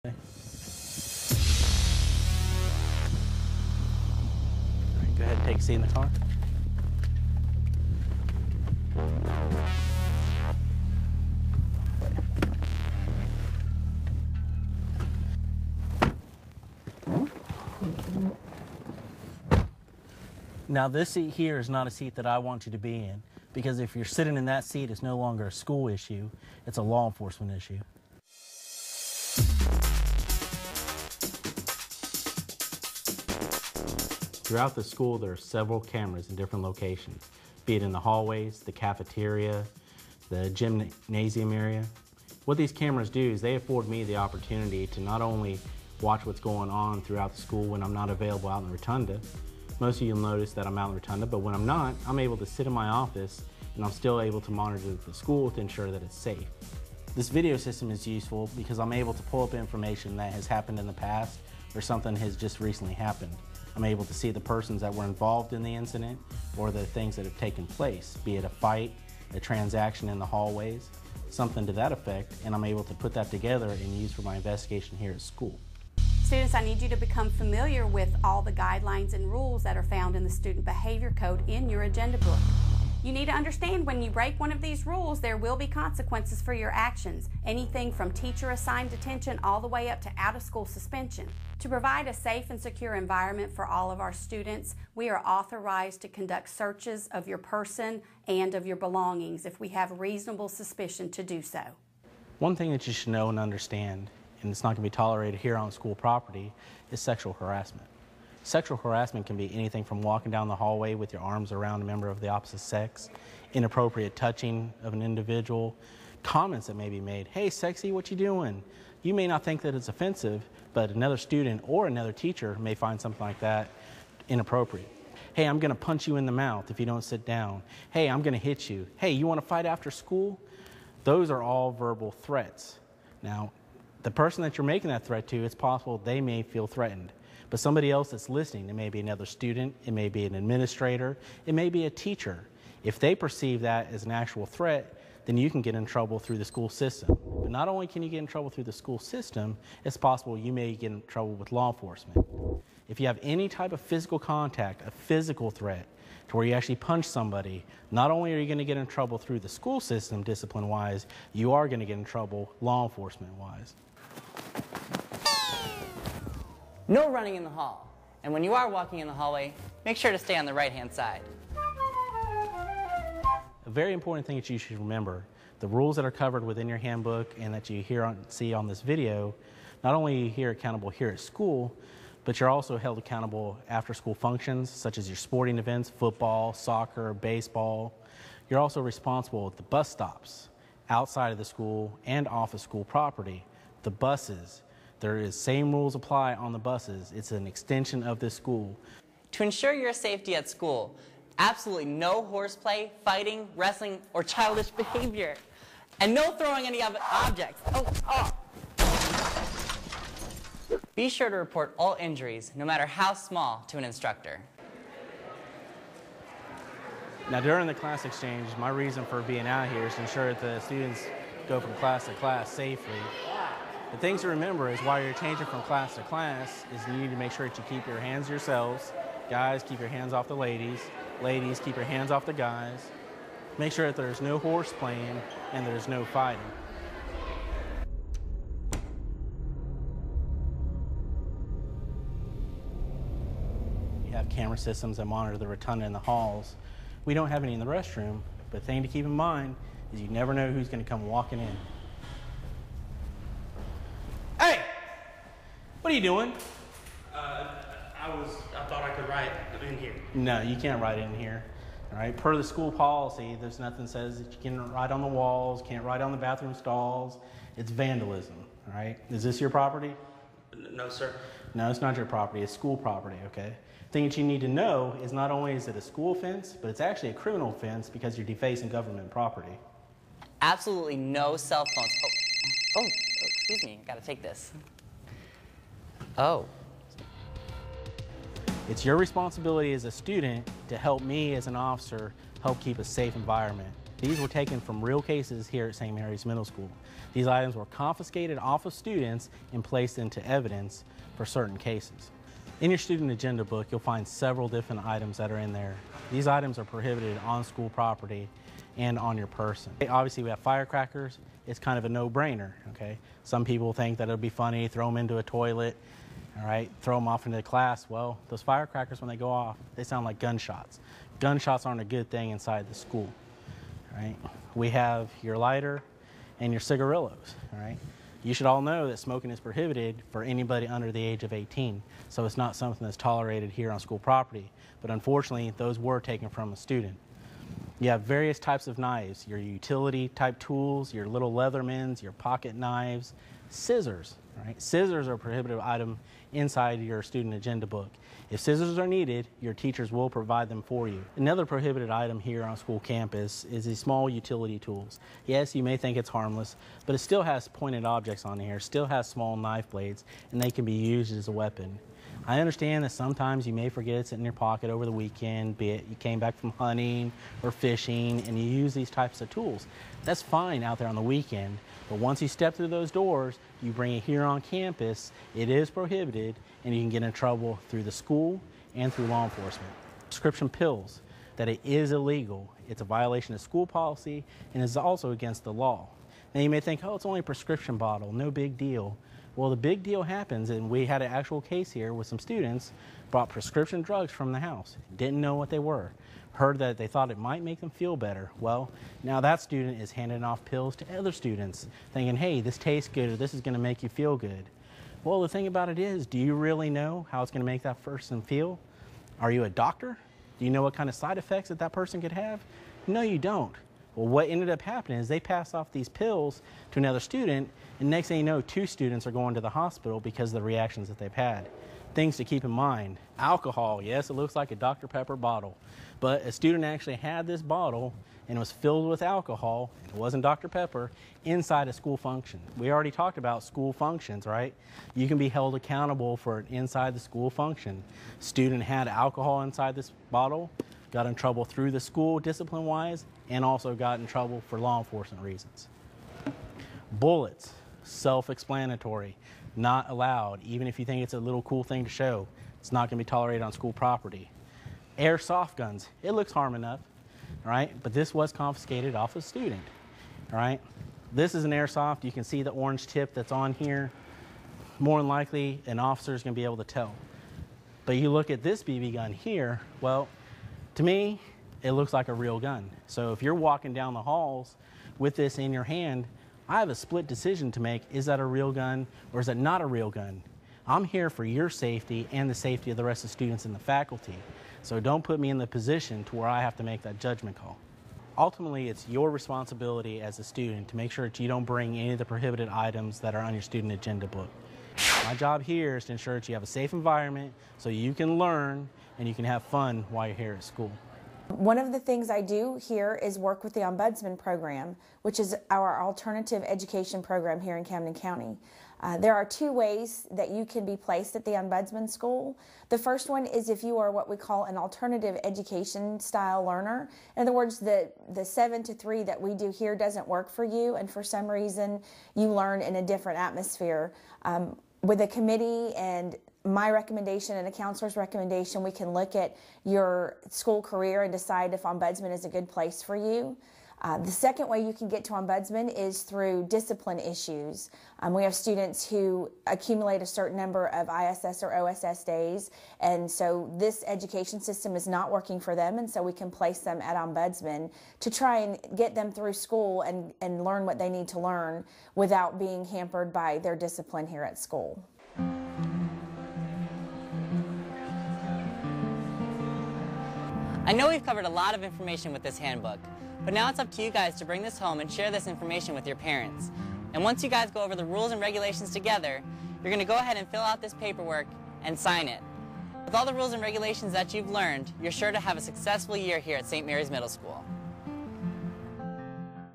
Okay. All right, go ahead and take a seat in the car. Now this seat here is not a seat that I want you to be in, because if you're sitting in that seat, it's no longer a school issue, it's a law enforcement issue. Throughout the school, there are several cameras in different locations, be it in the hallways, the cafeteria, the gymnasium area. What these cameras do is they afford me the opportunity to not only watch what's going on throughout the school when I'm not available out in the rotunda. Most of you will notice that I'm out in the rotunda, but when I'm not, I'm able to sit in my office and I'm still able to monitor the school to ensure that it's safe. This video system is useful because I'm able to pull up information that has happened in the past or something has just recently happened. I'm able to see the persons that were involved in the incident or the things that have taken place, be it a fight, a transaction in the hallways, something to that effect, and I'm able to put that together and use for my investigation here at school. Students, I need you to become familiar with all the guidelines and rules that are found in the Student Behavior Code in your agenda book. You need to understand when you break one of these rules, there will be consequences for your actions, anything from teacher-assigned detention all the way up to out-of-school suspension. To provide a safe and secure environment for all of our students, we are authorized to conduct searches of your person and of your belongings if we have reasonable suspicion to do so. One thing that you should know and understand, and it's not going to be tolerated here on school property, is sexual harassment. Sexual harassment can be anything from walking down the hallway with your arms around a member of the opposite sex, inappropriate touching of an individual, comments that may be made. Hey, sexy, what you doing? You may not think that it's offensive, but another student or another teacher may find something like that inappropriate. Hey, I'm going to punch you in the mouth if you don't sit down. Hey, I'm going to hit you. Hey, you want to fight after school? Those are all verbal threats. Now, the person that you're making that threat to, it's possible they may feel threatened. But somebody else that's listening, it may be another student, it may be an administrator, it may be a teacher. If they perceive that as an actual threat, then you can get in trouble through the school system. But not only can you get in trouble through the school system, it's possible you may get in trouble with law enforcement. If you have any type of physical contact, a physical threat, to where you actually punch somebody, not only are you going to get in trouble through the school system discipline-wise, you are going to get in trouble law enforcement-wise. No running in the hall. And when you are walking in the hallway, make sure to stay on the right-hand side. A very important thing that you should remember, the rules that are covered within your handbook and that you see on this video, not only are you here accountable here at school, but you're also held accountable after school functions such as your sporting events, football, soccer, baseball. You're also responsible at the bus stops, outside of the school and off of school property, the buses. There is same rules apply on the buses. It's an extension of this school. To ensure your safety at school, absolutely no horseplay, fighting, wrestling, or childish behavior. And no throwing any objects. Be sure to report all injuries, no matter how small, to an instructor. Now during the class exchange, my reason for being out here is to ensure that the students go from class to class safely. The things to remember is while you're changing from class to class is you need to make sure that you keep your hands to yourselves. Guys, keep your hands off the ladies. Ladies, keep your hands off the guys. Make sure that there's no horse playing and there's no fighting. You have camera systems that monitor the rotunda and the halls. We don't have any in the restroom, but the thing to keep in mind is you never know who's going to come walking in. Hey! What are you doing? I thought I could write in here. No, you can't write in here. All right, per the school policy, there's nothing that says that you can write on the walls, can't write on the bathroom stalls. It's vandalism, all right? Is this your property? No, sir. No, it's not your property, it's school property, okay? The thing that you need to know is not only is it a school offense, but it's actually a criminal offense because you're defacing government property. Absolutely no cell phones. Oh, excuse me, gotta take this. Oh. It's your responsibility as a student to help me as an officer help keep a safe environment. These were taken from real cases here at St. Mary's Middle School. These items were confiscated off of students and placed into evidence for certain cases. In your student agenda book, you'll find several different items that are in there. These items are prohibited on school property and on your person. Obviously, we have firecrackers. It's kind of a no-brainer, okay? Some people think that it'll be funny, throw them into a toilet, all right, throw them off into the class. Well, those firecrackers, when they go off, they sound like gunshots. Gunshots aren't a good thing inside the school, all right? We have your lighter and your cigarillos, all right? You should all know that smoking is prohibited for anybody under the age of 18, so it's not something that's tolerated here on school property, but unfortunately, those were taken from a student. You have various types of knives, your utility type tools, your little Leathermans, your pocket knives, scissors, right? Scissors are a prohibited item inside your student agenda book. If scissors are needed, your teachers will provide them for you. Another prohibited item here on school campus is these small utility tools. Yes, you may think it's harmless, but it still has pointed objects on here, still has small knife blades, and they can be used as a weapon. I understand that sometimes you may forget it's in your pocket over the weekend, be it you came back from hunting or fishing and you use these types of tools. That's fine out there on the weekend, but once you step through those doors, you bring it here on campus, it is prohibited and you can get in trouble through the school and through law enforcement. Prescription pills, that it is illegal. It's a violation of school policy and is also against the law. Now you may think, oh, it's only a prescription bottle, no big deal. Well, the big deal happens, and we had an actual case here with some students brought prescription drugs from the house, didn't know what they were, heard that they thought it might make them feel better. Well, now that student is handing off pills to other students, thinking, hey, this tastes good, or this is going to make you feel good. Well, the thing about it is, do you really know how it's going to make that person feel? Are you a doctor? Do you know what kind of side effects that that person could have? No, you don't. Well, what ended up happening is they passed off these pills to another student, and next thing you know, 2 students are going to the hospital because of the reactions that they've had. Things to keep in mind. Alcohol, yes, it looks like a Dr. Pepper bottle, but a student actually had this bottle and it was filled with alcohol, it wasn't Dr. Pepper, inside a school function. We already talked about school functions, right? You can be held accountable for inside the school function. Student had alcohol inside this bottle, got in trouble through the school discipline-wise, and also got in trouble for law enforcement reasons. Bullets, self-explanatory, not allowed, even if you think it's a little cool thing to show. It's not going to be tolerated on school property. Airsoft guns, it looks harm enough, right? But this was confiscated off a student, right? This is an airsoft. You can see the orange tip that's on here. More than likely, an officer is going to be able to tell. But you look at this BB gun here, well, to me, it looks like a real gun. So if you're walking down the halls with this in your hand, I have a split decision to make. Is that a real gun or is that not a real gun? I'm here for your safety and the safety of the rest of the students and the faculty. So don't put me in the position to where I have to make that judgment call. Ultimately, it's your responsibility as a student to make sure that you don't bring any of the prohibited items that are on your student agenda book. My job here is to ensure that you have a safe environment so you can learn and you can have fun while you're here at school. One of the things I do here is work with the Ombudsman program, which is our alternative education program here in Camden County. There are 2 ways that you can be placed at the Ombudsman school. The first one is if you are what we call an alternative education style learner. In other words, the 7 to 3 that we do here doesn't work for you, and for some reason you learn in a different atmosphere. With a committee and my recommendation and a counselor's recommendation, we can look at your school career and decide if Ombudsman is a good place for you. The second way you can get to Ombudsman is through discipline issues. We have students who accumulate a certain number of ISS or OSS days, and so this education system is not working for them, and so we can place them at Ombudsman to try and get them through school and learn what they need to learn without being hampered by their discipline here at school. I know we've covered a lot of information with this handbook, but now it's up to you guys to bring this home and share this information with your parents. And once you guys go over the rules and regulations together, you're going to go ahead and fill out this paperwork and sign it. With all the rules and regulations that you've learned, you're sure to have a successful year here at St. Mary's Middle School.